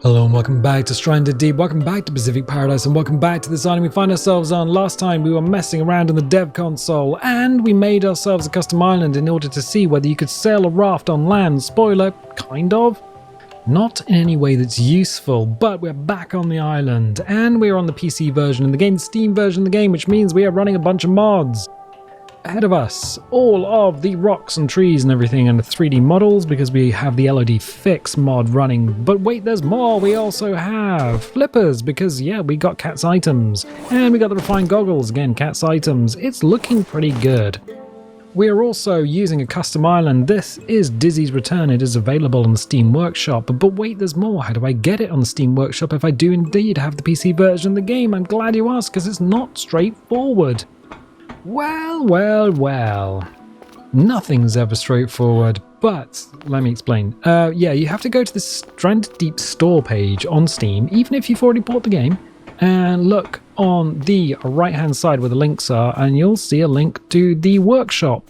Hello and welcome back to Stranded Deep, welcome back to Pacific Paradise, and welcome back to this island we find ourselves on. Last time we were messing around in the dev console and we made ourselves a custom island in order to see whether you could sail a raft on land. Spoiler, kind of. Not in any way that's useful, but we're back on the island and we're on the PC version of the game, the Steam version of the game, which means we are running a bunch of mods. Ahead of us, all of the rocks and trees and everything and the 3D models because we have the LOD Fix mod running. But wait, there's more. We also have flippers because, yeah, we got Cat's items. And we got the refined goggles, again, Cat's items. It's looking pretty good. We are also using a custom island. This is Dizzy's Return. It is available on the Steam Workshop. But wait, there's more. How do I get it on the Steam Workshop if I do indeed have the PC version of the game? I'm glad you asked because it's not straightforward. Well. Nothing's ever straightforward, but let me explain. Yeah, you have to go to the Stranded Deep store page on Steam, even if you've already bought the game, and look on the right-hand side where the links are, and you'll see a link to the workshop.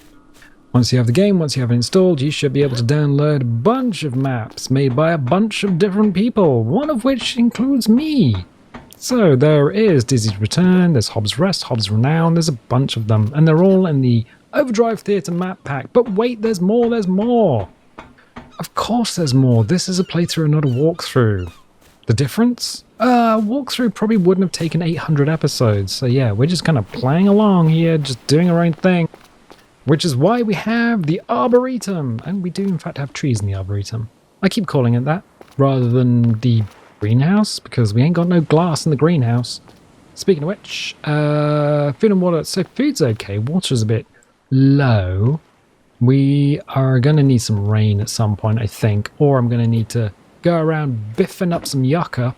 Once you have the game, once you have it installed, you should be able to download a bunch of maps made by a bunch of different people, one of which includes me. So there is Dizzy's Return, there's Hobbes Rest, Hobbes Renown, there's a bunch of them, and they're all in the Overdrive Theatre map pack. But wait, there's more! Of course there's more. This is a playthrough, not a walkthrough. The difference? Walkthrough probably wouldn't have taken 800 episodes, so yeah, we're just kind of playing along here, just doing our own thing. Which is why we have the Arboretum, and we do in fact have trees in the Arboretum. I keep calling it that, rather than the greenhouse, because we ain't got no glass in the greenhouse. Speaking of which, food and water. So food's okay, water's a bit low. We are going to need some rain at some point, I think, or I'm going to need to go around biffing up some yucca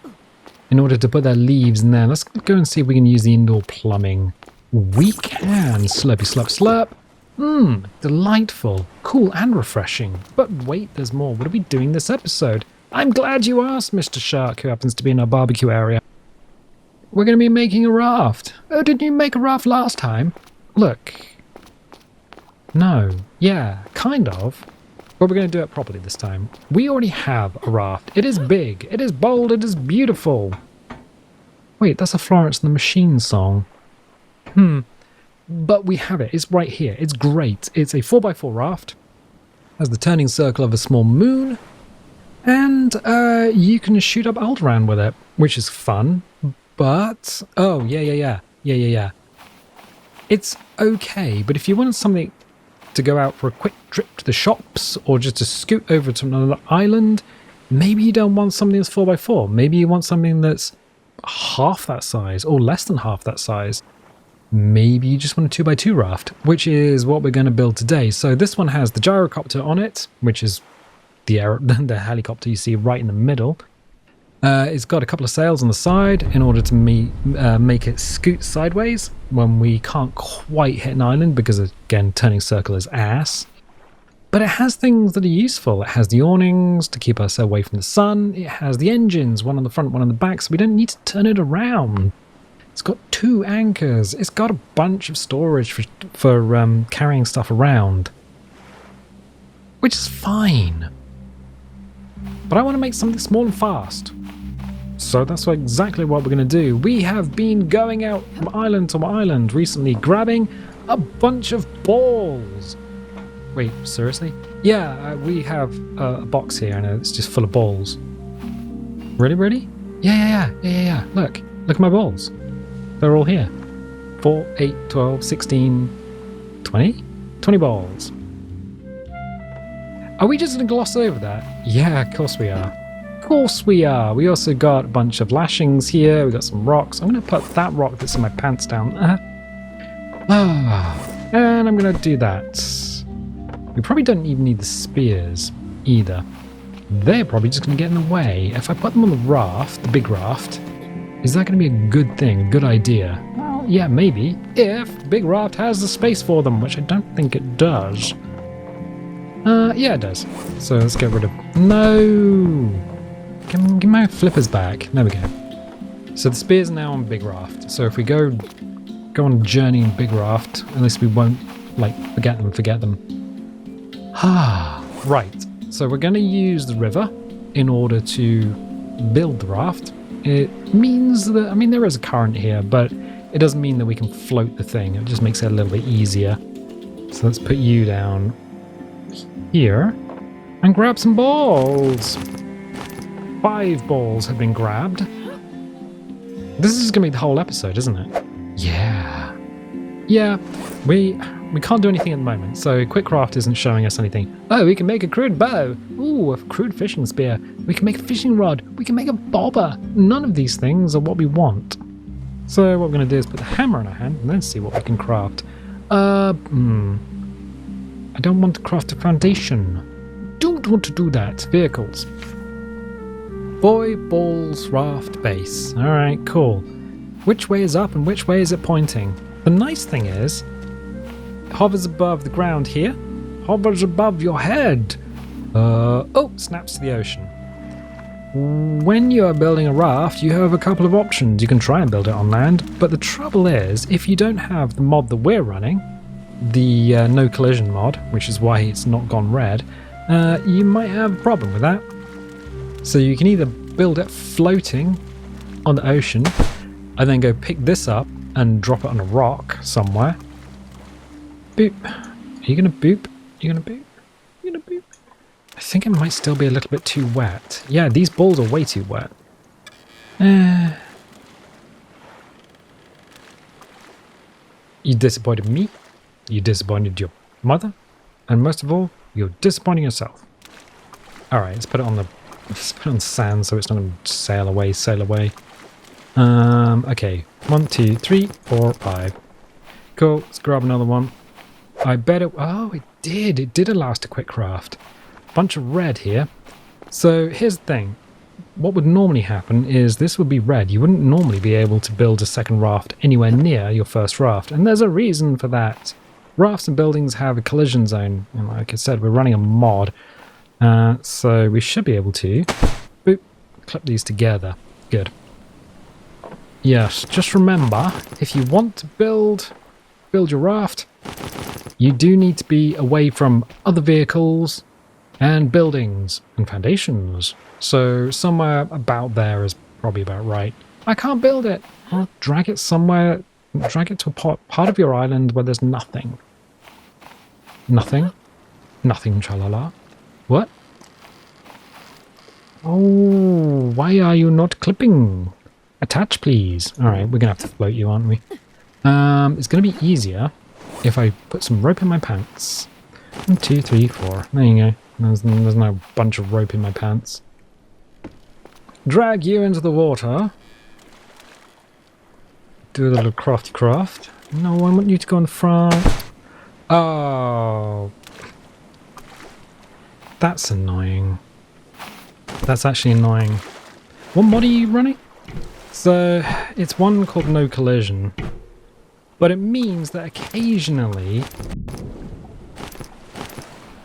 in order to put their leaves in there. Let's go and see if we can use the indoor plumbing. We can. Slurpy slurp slurp. Delightful, cool and refreshing. But wait, there's more. What are we doing this episode? I'm glad you asked, Mr. Shark, who happens to be in our barbecue area. We're going to be making a raft. Oh, didn't you make a raft last time? Look. No. Yeah, kind of. But we're going to do it properly this time. We already have a raft. It is big. It is bold. It is beautiful. Wait, that's a Florence and the Machine song. But we have it. It's right here. It's great. It's a 4x4 raft. Has the turning circle of a small moon. And you can shoot up Alderaan with it, which is fun, but... Oh, yeah. It's okay, but if you want something to go out for a quick trip to the shops, or just to scoot over to another island, maybe you don't want something that's 4x4. Maybe you want something that's half that size, or less than half that size. Maybe you just want a 2x2 raft, which is what we're going to build today. So this one has the gyrocopter on it, which is the helicopter you see right in the middle. It's got a couple of sails on the side in order to make it scoot sideways when we can't quite hit an island because, again, turning circle is ass. But it has things that are useful. It has the awnings to keep us away from the sun. It has the engines, one on the front, one on the back, so we don't need to turn it around. It's got 2 anchors. It's got a bunch of storage for carrying stuff around, which is fine. But I want to make something small and fast. So that's exactly what we're going to do. We have been going out from island to island recently, grabbing a bunch of balls. Wait, seriously? Yeah, we have a box here and it's just full of balls. Really? Yeah. Look at my balls. They're all here. 4, 8, 12, 16, 20? 20 balls. Are we just going to gloss over that? Yeah, of course we are. We also got a bunch of lashings here. We got some rocks. I'm going to put that rock that's in my pants down. And I'm going to do that. We probably don't even need the spears either. They're probably just going to get in the way. If I put them on the raft, the big raft, is that going to be a good thing, a good idea? Well, yeah, maybe. If the big raft has the space for them, which I don't think it does. Yeah, it does. So let's get rid of... No! Give my flippers back. There we go. So the spears are now on big raft. So if we go on a journey in big raft, at least we won't, forget them. Right. So we're going to use the river in order to build the raft, it means that, I mean, there is a current here, but it doesn't mean that we can float the thing. It just makes it a little bit easier. So let's put you down here and grab some balls. 5 balls have been grabbed. This is going to be the whole episode, isn't it? Yeah. Yeah, we can't do anything at the moment, so Quickcraft isn't showing us anything. Oh, we can make a crude bow. Ooh, a crude fishing spear. We can make a fishing rod. We can make a bobber. None of these things are what we want. So what we're going to do is put the hammer in our hand and then see what we can craft. I don't want to craft a foundation. Don't want to do that. Vehicles. Boy, balls, raft, base. Alright, cool. Which way is up and which way is it pointing? The nice thing is, it hovers above the ground here. Hovers above your head. Oh, snaps to the ocean. When you are building a raft, you have a couple of options. You can try and build it on land, but the trouble is, if you don't have the mod that we're running, the no collision mod, which is why it's not gone red, you might have a problem with that. So you can either build it floating on the ocean, and then go pick this up and drop it on a rock somewhere. Boop. Are you gonna boop? You gonna boop? You gonna boop? I think it might still be a little bit too wet. Yeah, these balls are way too wet. You disappointed me, you disappointed your mother, and most of all, you're disappointing yourself. Alright, let's put it on sand so it's not going to sail away. Okay, 1, 2, 3, 4, 5. Cool, let's grab another one. I bet it... Oh, it did allow us to quick craft. Bunch of red here. So here's the thing. What would normally happen is this would be red. You wouldn't normally be able to build a second raft anywhere near your first raft. And there's a reason for that. Rafts and buildings have a collision zone. And like I said, we're running a mod. So we should be able to boop, clip these together. Good. Yes, just remember, if you want to build your raft, you do need to be away from other vehicles and buildings and foundations. So somewhere about there is probably about right. I can't build it. I'll drag it somewhere, drag it to a part of your island where there's nothing. Nothing? Nothing, tra-la-la. What? Oh, why are you not clipping? Attach, please. Alright, we're going to have to float you, aren't we? It's going to be easier if I put some rope in my pants. 1, 2, 3, 4. There you go. There's no bunch of rope in my pants. Drag you into the water. Do a little crafty craft. No, I want you to go in the front. Oh. That's annoying. That's actually annoying. What mod are you running? So, it's one called No Collision. But it means that occasionally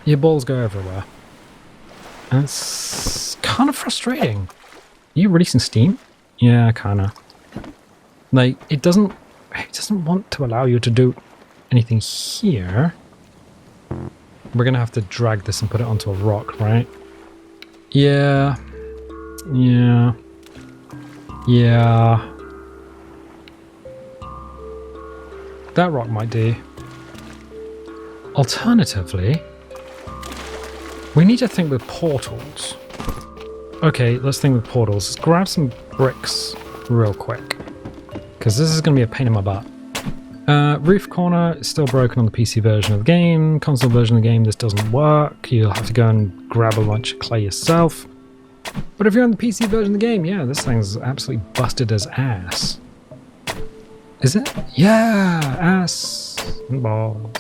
your balls go everywhere. And it's kind of frustrating. Are you releasing steam? Yeah, kinda. Like, it doesn't want to allow you to do anything here. We're gonna have to drag this and put it onto a rock, right? Yeah. Yeah. Yeah. That rock might do. Alternatively, we need to think with portals. Okay, let's think with portals. Let's grab some bricks real quick, because this is going to be a pain in my butt. Roof corner is still broken on the PC version of the game. Console version of the game, this doesn't work. You'll have to go and grab a bunch of clay yourself. But if you're on the PC version of the game, yeah, this thing's absolutely busted as ass. Is it? Yeah, ass and balls.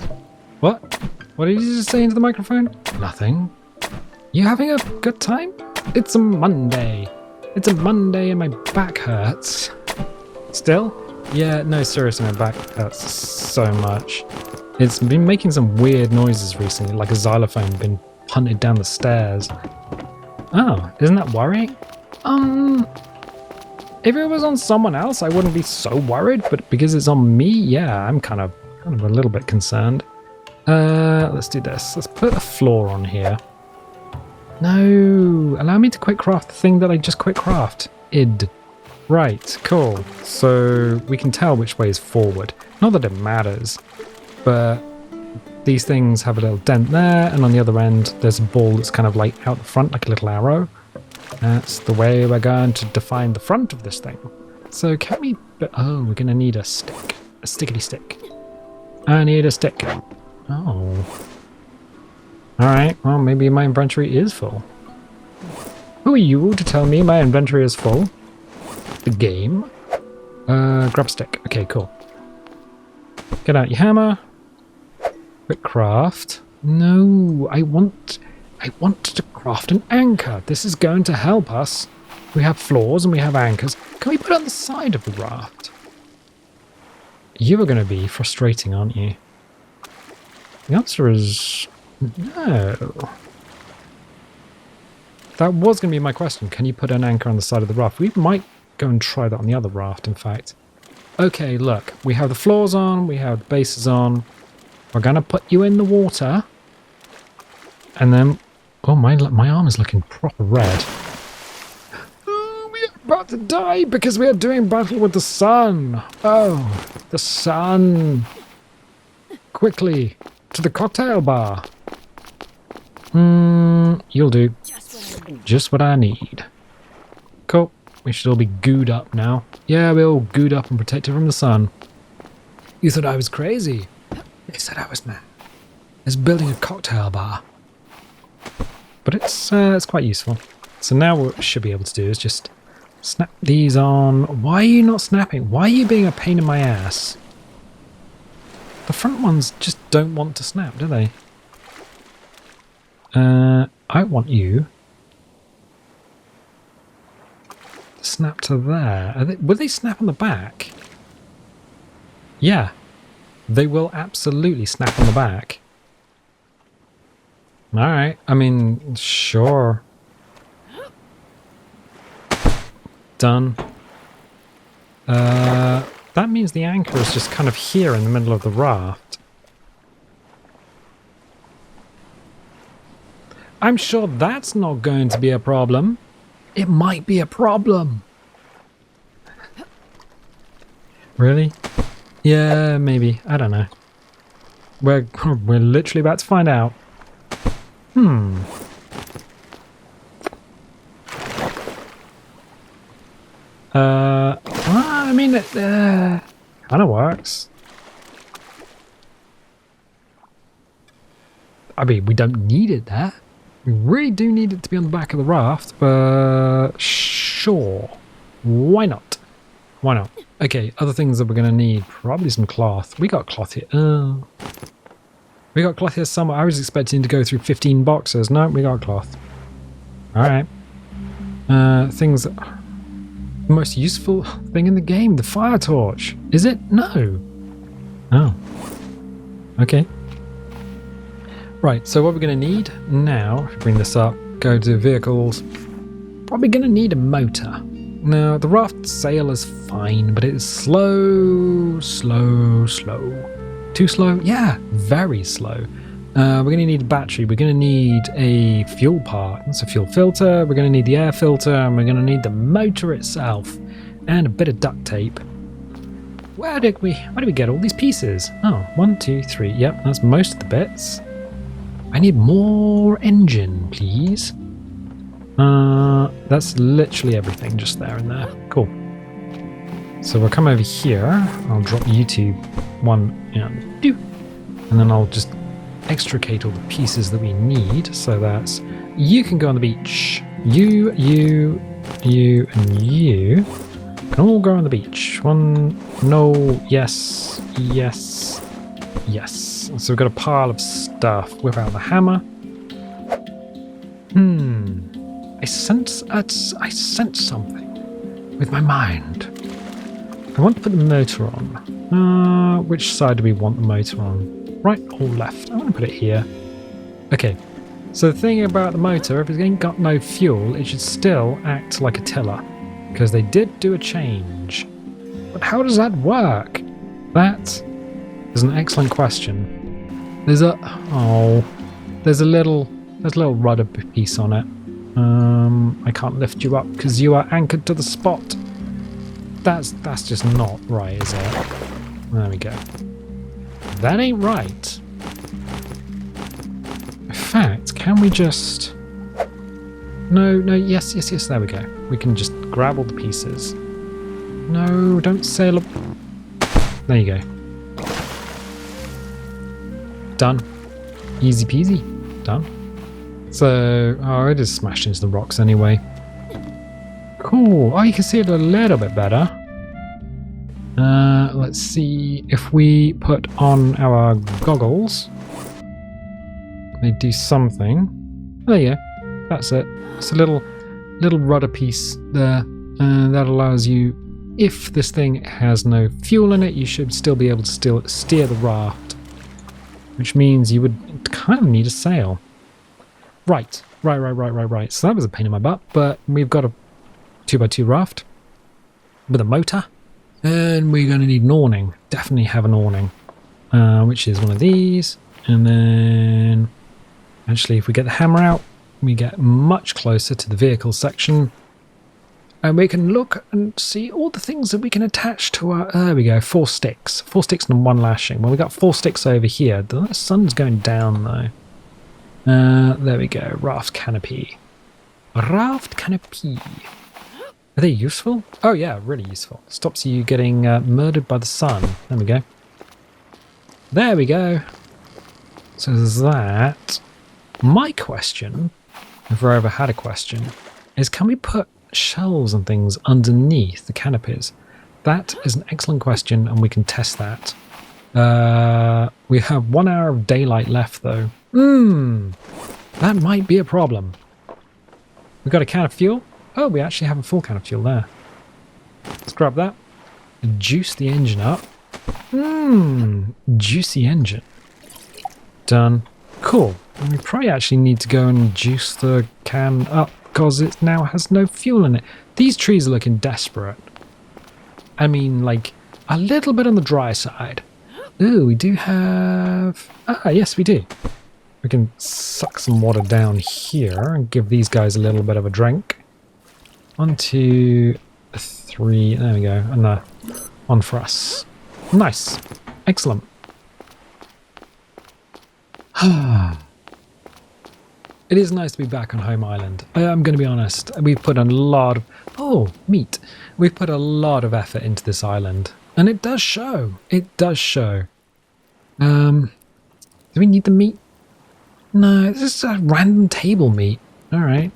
What? What did you just say into the microphone? Nothing. You having a good time? It's a Monday. It's a Monday and my back hurts. Still? Yeah, no, seriously, my back hurts so much. It's been making some weird noises recently, like a xylophone been punted down the stairs. Oh, isn't that worrying? If it was on someone else, I wouldn't be so worried, but because it's on me, yeah, I'm kind of a little bit concerned. Let's do this. Let's put a floor on here. No! Allow me to quick craft the thing that I just quick craft. Id. Right, cool. So we can tell which way is forward. Not that it matters, but these things have a little dent there, and on the other end there's a ball that's kind of like out the front, like a little arrow. That's the way we're going to define the front of this thing. So can we... Oh, we're going to need a stick. A stickity stick. I need a stick. Oh. Alright, well maybe my inventory is full. Who are you to tell me my inventory is full? The game? Grab a stick. Okay, cool. Get out your hammer. Quick craft. No, I want to craft an anchor. This is going to help us. We have floors and we have anchors. Can we put it on the side of the raft? You are going to be frustrating, aren't you? The answer is no. That was going to be my question. Can you put an anchor on the side of the raft? We might go and try that on the other raft, in fact. Okay, look. We have the floors on. We have the bases on. We're going to put you in the water. And then... Oh, my arm is looking proper red. Oh, we are about to die because we are doing battle with the sun. Oh, the sun. Quickly, to the cocktail bar. You'll do. Just what I need. Cool. We should all be gooed up now. Yeah, we're all gooed up and protected from the sun. You thought I was crazy. They said I was mad. It's building a cocktail bar. But it's quite useful. So now what we should be able to do is just snap these on. Why are you not snapping? Why are you being a pain in my ass? The front ones just don't want to snap, do they? I want you to snap to there. Will they snap on the back? Yeah. They will absolutely snap on the back. Alright, I mean, sure. Done. That means the anchor is just kind of here in the middle of the raft. I'm sure that's not going to be a problem. It might be a problem. Really? Yeah, maybe. I don't know. We're literally about to find out. I mean, it kind of works. I mean, we don't need it there. We really do need it to be on the back of the raft, but sure. Why not? Why not? Okay, other things that we're going to need. Probably some cloth. We got cloth here. We got cloth here somewhere. I was expecting to go through 15 boxes. No, we got cloth. Alright. Things that... The most useful thing in the game, the fire torch. Is it? No. Oh. Okay. Right, so what we're going to need now, if we bring this up, go to vehicles, probably going to need a motor. Now, the raft sail is fine, but it is slow. Too slow? Yeah, very slow. We're going to need a battery. We're going to need a fuel part. That's a fuel filter. We're going to need the air filter. And we're going to need the motor itself. And a bit of duct tape. Where did we get all these pieces? Oh, 1, 2, 3. Yep, that's most of the bits. I need more engine, please. That's literally everything just there and there. Cool. So we'll come over here. I'll drop YouTube 1 and 2. And then I'll just extricate all the pieces that we need, so that you can go on the beach. You, and you can all go on the beach. 1, no, yes. So we've got a pile of stuff. Whip out the hammer. I sense something with my mind. I want to put the motor on. Which side do we want the motor on? Right or left? I want to put it here. Okay. So the thing about the motor, if it ain't got no fuel, it should still act like a tiller. Because they did do a change. But how does that work? That is an excellent question. There's a little There's a little rudder piece on it. I can't lift you up because you are anchored to the spot. That's just not right, is it? There we go. That ain't right. In fact, can we just... No, yes, there we go. We can just grab all the pieces. No, don't sail up. There you go. Done. Easy peasy. Done. So, oh, it is smashed into the rocks anyway. Cool. Oh, you can see it a little bit better. Let's see if we put on our goggles. They do something. There you go. That's it. It's a little rudder piece there. That allows you, if this thing has no fuel in it, you should still be able to steer the raft. Which means you would kind of need a sail. Right. So that was a pain in my butt, but we've got a 2x2 raft with a motor, and we're going to need an awning. Definitely have an awning, which is one of these. And then, actually, if we get the hammer out, we get much closer to the vehicle section, and we can look and see all the things that we can attach to our... There we go, 4 sticks. 4 sticks and 1 lashing. Well, we got 4 sticks over here. The sun's going down, though. There we go. Raft canopy. Raft canopy. Are they useful? Oh yeah, really useful. Stops you getting murdered by the sun. There we go. There we go. So there's that. My question, if I ever had a question, is can we put shelves and things underneath the canopies? That is an excellent question, and we can test that. We have 1 hour of daylight left, though. That might be a problem. We've got a can of fuel. Oh, we actually have a full can of fuel there. Let's grab that. Juice the engine up. Juicy engine. Done. Cool. And we probably actually need to go and juice the can up because it now has no fuel in it. These trees are looking desperate. I mean, like, a little bit on the dry side. Ooh, we do have... Ah, yes, we do. We can suck some water down here and give these guys a little bit of a drink. 1, 2, 3. There we go. And one for us. Nice. Excellent. It is nice to be back on home island. I'm going to be honest. We've put a lot of... Oh, meat. We've put a lot of effort into this island. And it does show. It does show. Do we need the meat? No, this is a random table meat. Alright.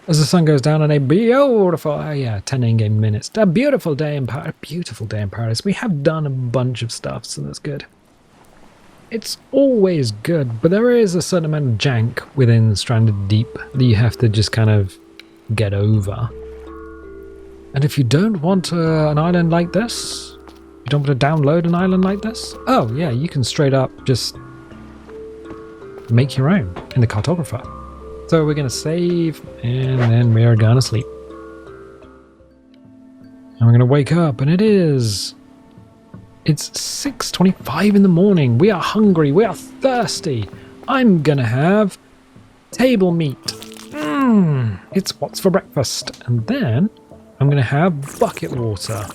As the sun goes down on a beautiful... Oh yeah, 10 in-game minutes. A beautiful day in paradise. Beautiful day in paradise. We have done a bunch of stuff, so that's good. It's always good, but there is a certain amount of jank within Stranded Deep that you have to just kind of get over. And if you don't want an island like this, you don't want to download an island like this, oh yeah, you can straight up just make your own in the cartographer. So we're going to save, and then we are going to sleep. And we're going to wake up, and it's 6:25 in the morning. We are hungry. We are thirsty. I'm going to have table meat. It's what's for breakfast. And then I'm going to have bucket water.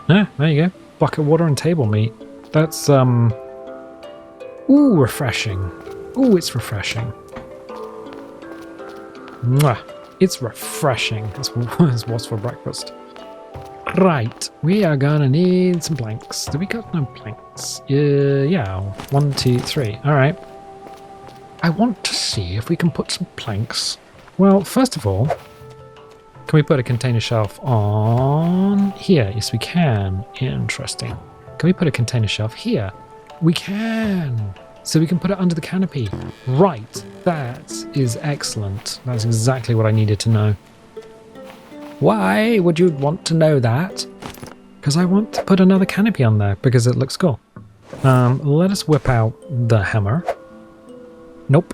Ah, there you go. Bucket water and table meat. That's, ooh, refreshing. Ooh, it's refreshing. Mwah. It's refreshing. It's what's for breakfast. Right, we are gonna need some planks. Do we got no planks? Yeah, 1, 2, 3. Alright. I want to see if we can put some planks. Well, first of all, can we put a container shelf on here? Yes, we can. Interesting. Can we put a container shelf here? We can. So we can put it under the canopy. Right, that is excellent. That's exactly what I needed to know. Why would you want to know that? Because I want to put another canopy on there because it looks cool. Let us whip out the hammer. Nope.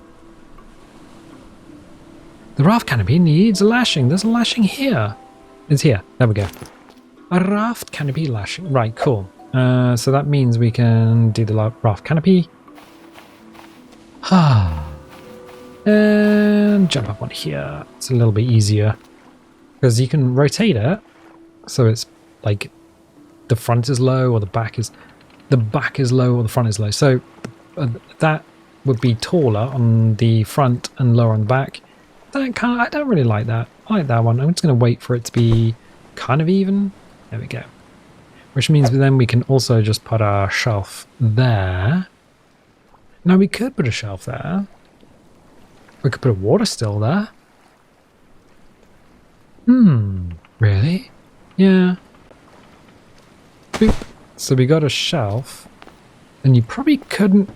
The raft canopy needs a lashing. There's a lashing here. It's here. There we go. A raft canopy lashing. Right, cool. So that means we can do the raft canopy. And jump up on here. It's a little bit easier because you can rotate it so it's like the front is low or the back is low or the front is low. So that would be taller on the front and lower on the back. I don't really like that. I like that one. I'm just going to wait for it to be kind of even. There we go. Which means then we can also just put our shelf there. Now we could put a shelf there. We could put a water still there. Really? Yeah. Boop. So we got a shelf, and you probably couldn't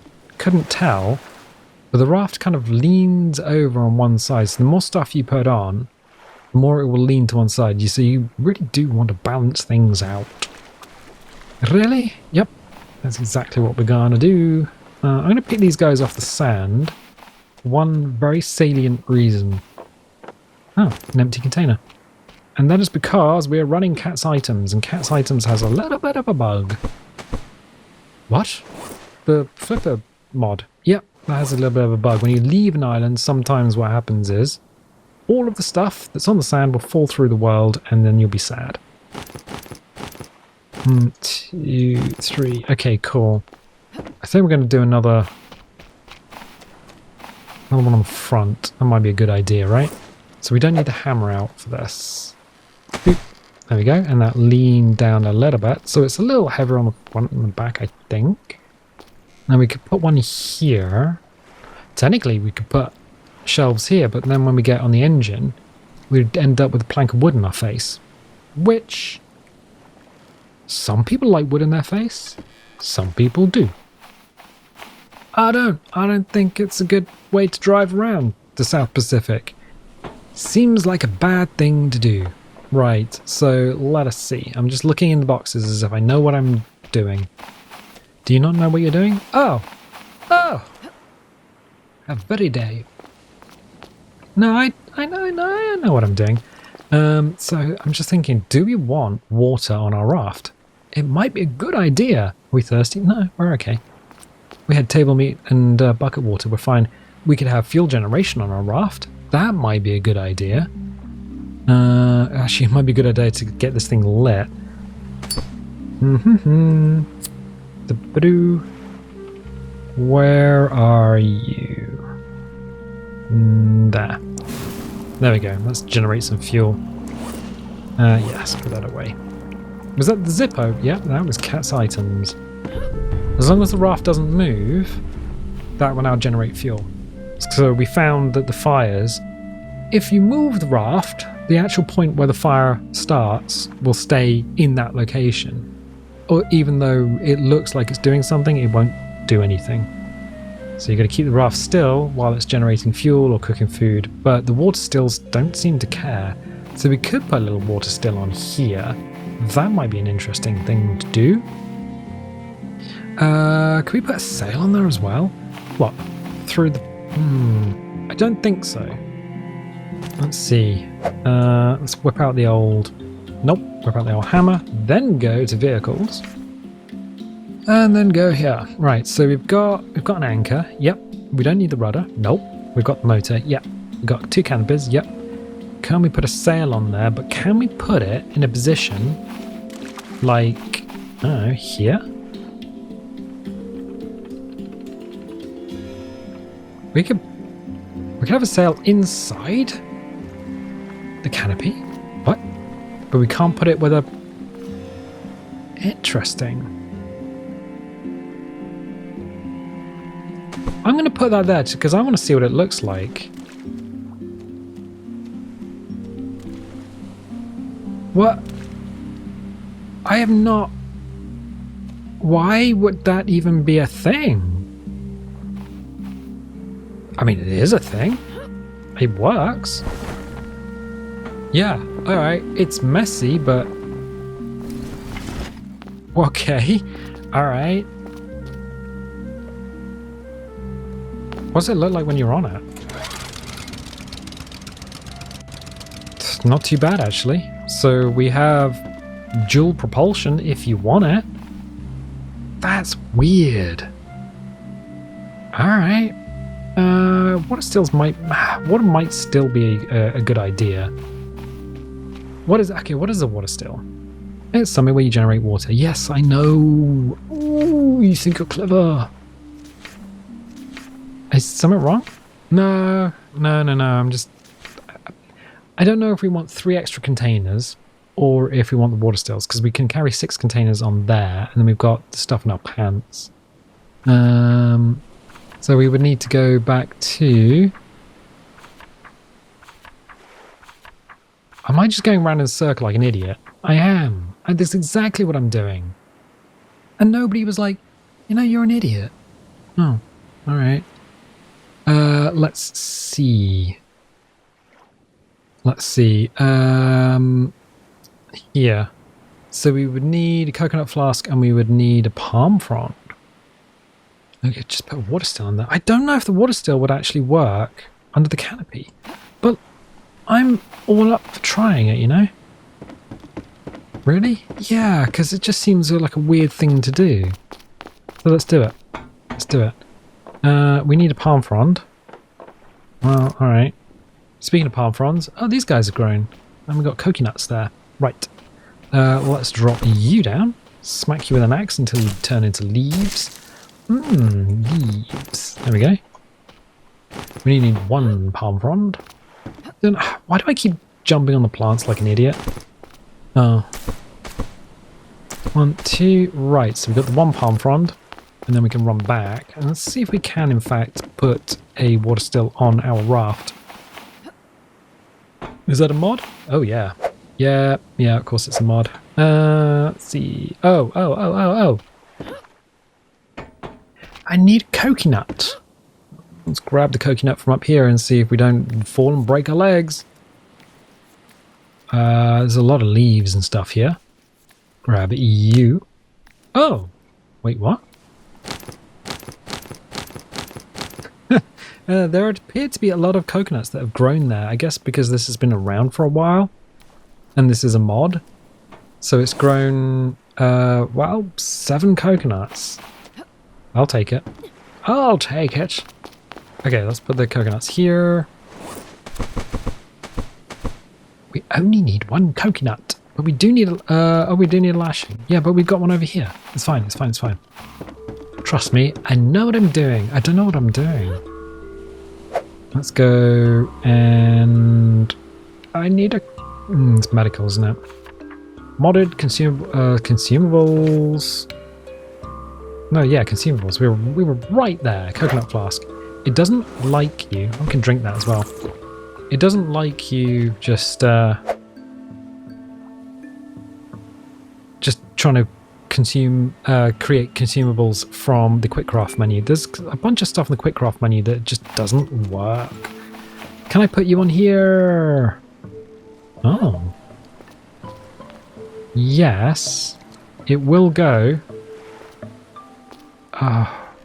tell, but the raft kind of leans over on one side. So the more stuff you put on, the more it will lean to one side. So you really do want to balance things out. Really? Yep. That's exactly what we're gonna do. I'm gonna pick these guys off the sand. One very salient reason. Oh, an empty container. And that is because we're running Cat's Items, and Cat's Items has a little bit of a bug. What? The Flipper mod. Yep, that has a little bit of a bug. When you leave an island, sometimes what happens is all of the stuff that's on the sand will fall through the world, and then you'll be sad. 1, 2, 3. Okay, cool. I think we're going to do another one on the front. That might be a good idea, right? So we don't need the hammer out for this. Boop. There we go. And that leaned down a little bit. So it's a little heavier on the front and the back, I think. Now we could put one here. Technically, we could put shelves here, but then when we get on the engine, we'd end up with a plank of wood in our face. Which, some people like wood in their face. Some people do. I don't think it's a good way to drive around the South Pacific. Seems like a bad thing to do. Right, so let us see. I'm just looking in the boxes as if I know what I'm doing. Do you not know what you're doing? Oh! A very day. No, I know what I'm doing. So I'm just thinking, do we want water on our raft? It might be a good idea. Are we thirsty? No, we're okay. We had table meat and bucket water. We're fine. We could have fuel generation on our raft. That might be a good idea. Actually, it might be a good idea to get this thing lit. The Badoo. Where are you? There we go. Let's generate some fuel. Yes, put that away. Was that the Zippo? Yeah, that was Cat's Items. As long as the raft doesn't move, that will now generate fuel. So we found that the fires, if you move the raft, the actual point where the fire starts will stay in that location. Or even though it looks like it's doing something, it won't do anything. So you've got to keep the raft still while it's generating fuel or cooking food. But the water stills don't seem to care. So we could put a little water still on here. That might be an interesting thing to do. Can we put a sail on there as well? What? Through the... I don't think so. Let's see. Let's whip out the old... Nope. Whip out the old hammer. Then go to vehicles. And then go here. Right, so we've got an anchor. Yep. We don't need the rudder. Nope. We've got the motor. Yep. We've got 2 canopies. Yep. Can we put a sail on there? But can we put it in a position like... I don't know, here? We could have a sail inside the canopy. What? But we can't put it with a... Interesting. I'm going to put that there because I want to see what it looks like. What? I have not... Why would that even be a thing? I mean, it is a thing. It works. Yeah, alright. It's messy, but... Okay. Alright. What does it look like when you're on it? It's not too bad, actually. So we have dual propulsion if you want it. That's weird. Alright. water stills might still be a good idea. What is a water still? It's somewhere where you generate water. Yes, I know. Ooh, you think you're clever. Is something wrong? No. I'm just... I don't know if we want 3 extra containers or if we want the water stills, because we can carry 6 containers on there, and then we've got the stuff in our pants. So we would need to go back to... Am I just going around in a circle like an idiot? I am. And that's exactly what I'm doing. And nobody was like, you know, you're an idiot. Oh, all right. Let's see. Here. So we would need a coconut flask and we would need a palm frond. Okay, just put a water still on there. I don't know if the water still would actually work under the canopy, but I'm all up for trying it, you know? Really? Yeah, because it just seems like a weird thing to do. So let's do it. We need a palm frond. Well, alright. Speaking of palm fronds, oh, these guys are grown. And we've got coconuts there. Right. Let's drop you down. Smack you with an axe until you turn into leaves. Leaves. There we go. We need 1 palm frond. Then, why do I keep jumping on the plants like an idiot? Oh. 1, 2, right. So we've got the 1 palm frond. And then we can run back. And let's see if we can, in fact, put a water still on our raft. Is that a mod? Oh, yeah. Yeah, of course it's a mod. Let's see. Oh. I need a coconut. Let's grab the coconut from up here and see if we don't fall and break our legs. There's a lot of leaves and stuff here. Grab you. Oh, wait, what? There appear to be a lot of coconuts that have grown there. I guess because this has been around for a while. And this is a mod. So it's grown, 7 coconuts. I'll take it. Okay, let's put the coconuts here. We only need 1 coconut. But we do need a lashing. Yeah, but we've got one over here. It's fine. Trust me, I know what I'm doing. I don't know what I'm doing. Let's go and... I need a... it's medical, isn't it? Modded consumables... No, yeah, consumables. We were right there. Coconut flask. It doesn't like you... I can drink that as well. It doesn't like you just trying to create consumables from the quick craft menu. There's a bunch of stuff in the quick craft menu that just doesn't work. Can I put you on here? Oh. Yes. It will go.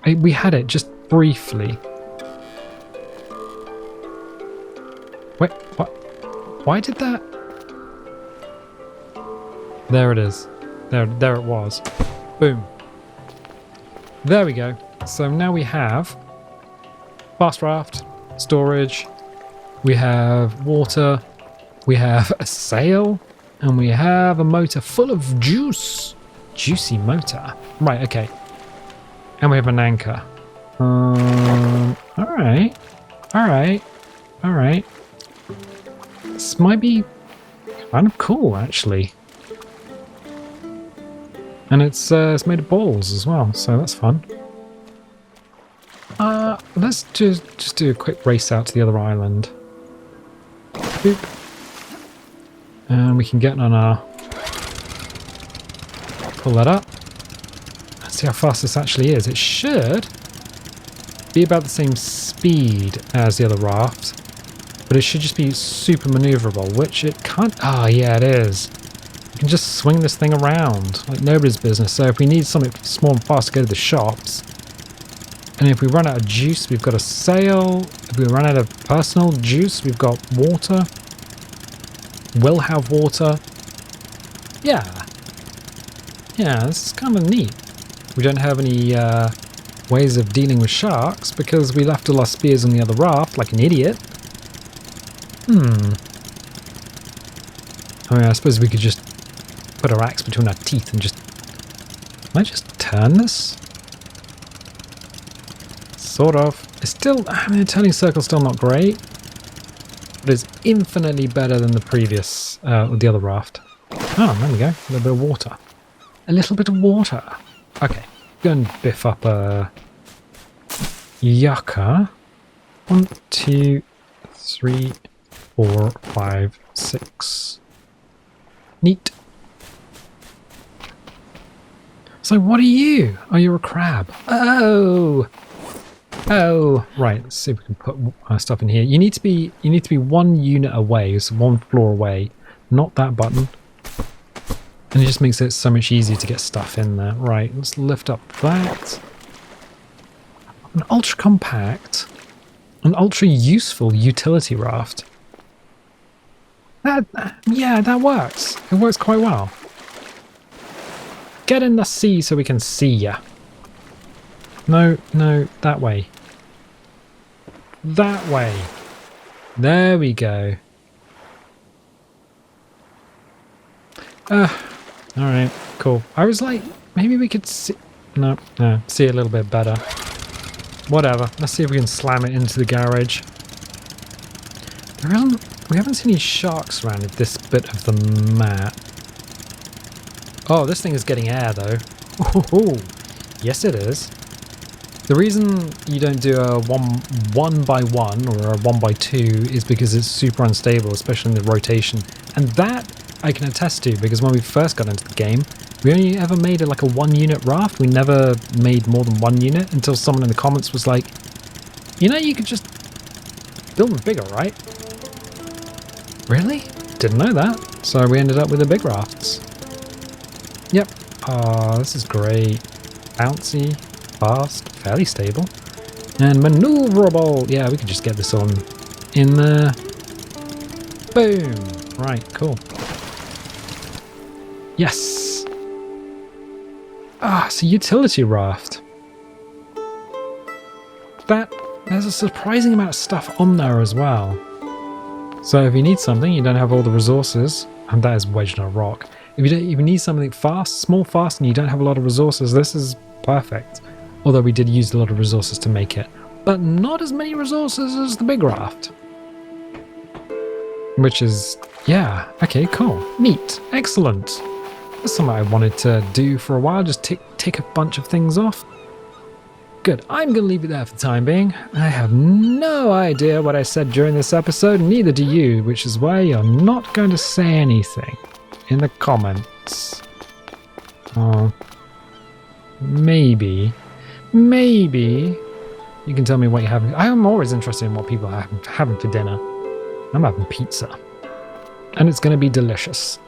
We had it just briefly. Wait, what? Why did that? There it is. There it was. Boom. There we go. So now we have fast raft, storage, we have water, we have a sail, and we have a motor full of juice. Juicy motor. Right, okay. And we have an anchor. Alright. This might be kind of cool, actually. And it's made of balls as well, so that's fun. Let's just do a quick race out to the other island. Boop. And we can get on our... Pull that up. Let's see how fast this actually is. It should be about the same speed as the other raft, but it should just be super maneuverable, which it can't... Ah, yeah, it is. You can just swing this thing around like nobody's business. So if we need something small and fast to go to the shops, and if we run out of juice, we've got a sail. If we run out of personal juice, we've got water. We'll have water. Yeah, this is kind of neat. We don't have any ways of dealing with sharks because we left all our spears on the other raft like an idiot. I mean, I suppose we could just put our axe between our teeth and just... Can I just turn this? Sort of. It's still... I mean, the turning circle's still not great. But it's infinitely better than the previous, the other raft. Oh, there we go. A little bit of water. A little bit of water. Okay. Go and biff up a... yucca. 1, 2, 3, 4, 5, 6. Neat. So what are you? Oh, you're a crab. Oh! Oh, right. Let's see if we can put stuff in here. You need to be 1 unit away, so 1 floor away. Not that button. And it just makes it so much easier to get stuff in there. Right, let's lift up that. An ultra compact, an ultra useful utility raft. Yeah, that works. It works quite well. Get in the sea so we can see ya. No, that way. That way. There we go. Alright, cool. I was like, maybe we could see... No, see a little bit better. Whatever. Let's see if we can slam it into the garage. We haven't seen any sharks around this bit of the map. Oh, this thing is getting air though. Ooh, yes it is. The reason you don't do a one by one or a 1 by 2 is because it's super unstable, especially in the rotation. And that I can attest to, because when we first got into the game, we only ever made it like a 1 unit raft. We never made more than 1 unit until someone in the comments was like, you know, you could just build them bigger, right? Really? Didn't know that. So we ended up with the big rafts. Yep. Oh, this is great. Bouncy, fast, fairly stable, and maneuverable. Yeah, we could just get this on in there. Boom. Right, cool. Yes. Ah, it's a utility raft. There's a surprising amount of stuff on there as well. So if you need something, you don't have all the resources, and that is wedged in a rock. If you need something fast, small, fast, and you don't have a lot of resources, this is perfect. Although we did use a lot of resources to make it, but not as many resources as the big raft. Which is, yeah, okay, cool, neat, excellent. That's something I wanted to do for a while, just tick a bunch of things off. Good, I'm going to leave it there for the time being. I have no idea what I said during this episode, neither do you, which is why you're not going to say anything in the comments. Oh, maybe you can tell me what you're having. I am always interested in what people are having for dinner. I'm having pizza, and it's going to be delicious.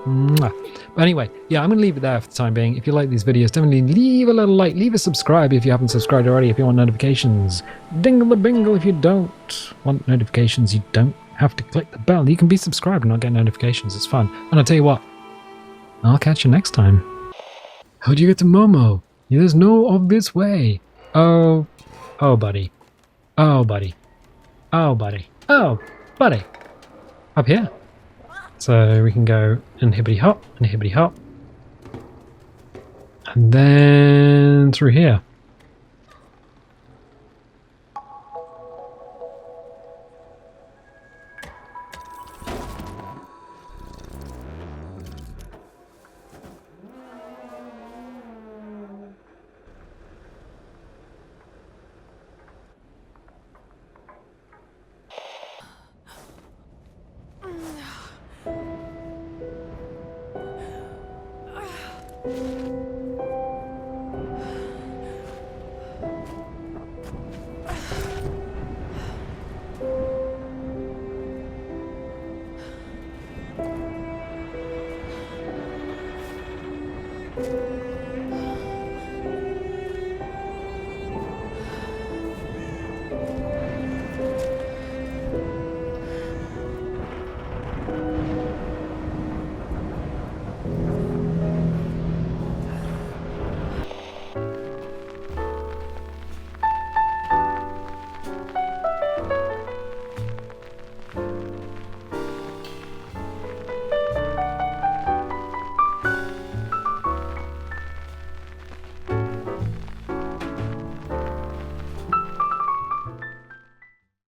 Mwah. But anyway, yeah, I'm going to leave it there for the time being. If you like these videos, definitely leave a little like, leave a subscribe if you haven't subscribed already, if you want notifications. Dingle the bingle if you don't want notifications. You don't have to click the bell. You can be subscribed and not get notifications. It's fun. And I'll tell you what, I'll catch you next time. How'd you get to Momo? There's no obvious way. Oh, buddy. Oh, buddy. Oh, buddy. Oh, buddy. Up here. So we can go and hibbity hop, and then through here.